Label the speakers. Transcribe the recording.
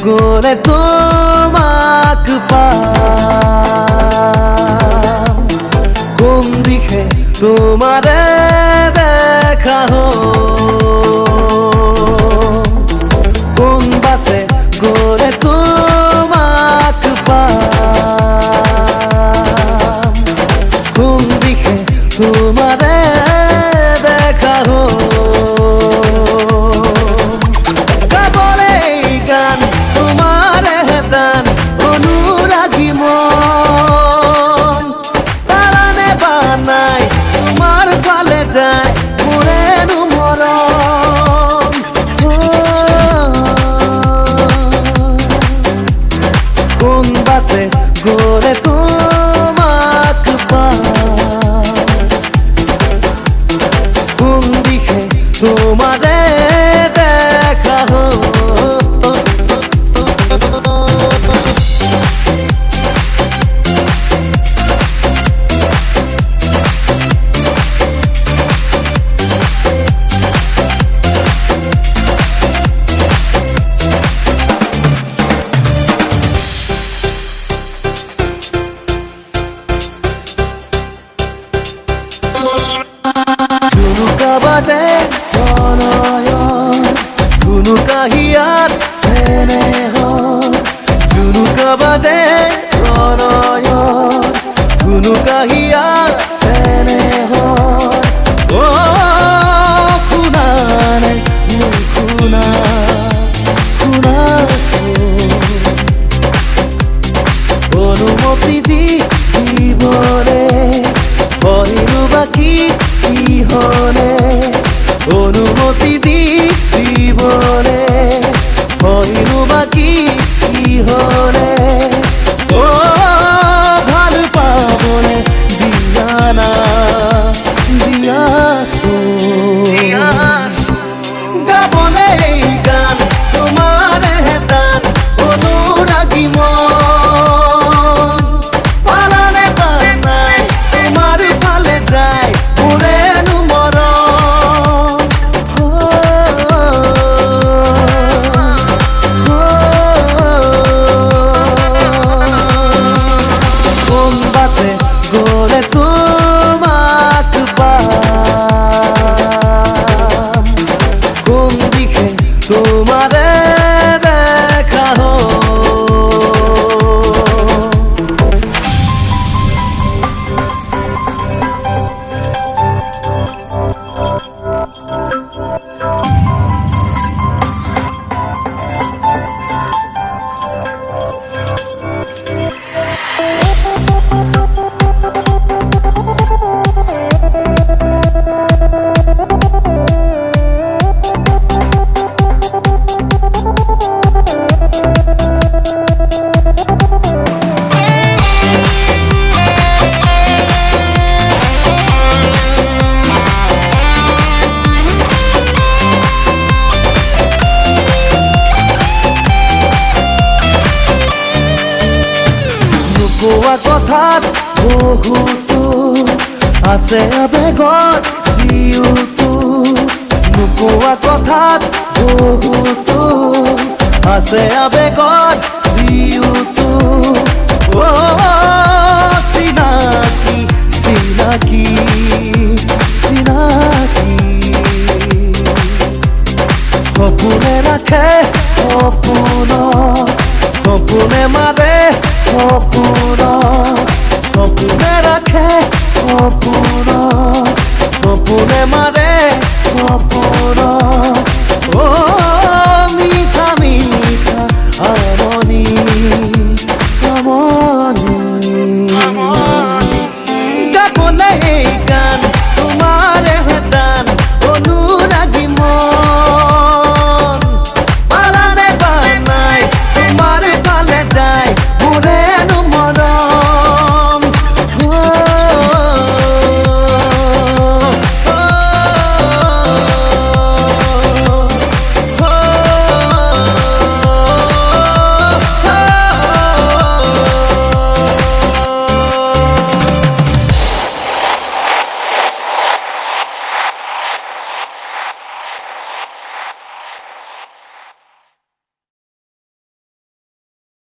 Speaker 1: গলে তোমাক পাম কোন দিকে তোমারে দেখা কোন বাতে গলে তোমাক পাম কোন দিকে তোমারে দেখা গাবলে গান তোমারে দান অনুরাগী মন তারানে বানাই তোমার ফালে যায় মোরেনু মরম কোন বাতে গলে তোমাক পাম কোন দিকে তোমারে দেখা ঝুনুকা বাজে প্রণয়ন ঝুনুকা হিয়াত স্নেহ ঝুনুকা বাজে প্রণয়ন ঝুনুকা হিয়াত স্নেহ ও খুনানে খুনা খুনাছো অনুমতি দিবরে হইলো বাকি হলে অনুমতি দিবরে হইলো বাকি হলে ও ভাল পাবনে দিয়ানা দিয়াছো গাবলে গান তোমারে দান অনুরাগী মন পালানে বানাই তোমার ফালে যায় মোরেনু মরম কোন বাতে গলে তোমাক পাম কোন দিকে তোমারে দেখা কোৱা কথাত বহুতো আছে আবেগত জিউতো নোকোৱা কথাত বহুতো আছে আবেগত জিউতো ও চিনাকি চিনাকি চিনাকি সপোনে ৰাখে সপোন সপোনে মাৰে সপোনে ৰাখে সপোনে মাৰে সপোন ও মিঠা মিঠা আমনি আমনি গাবলে গান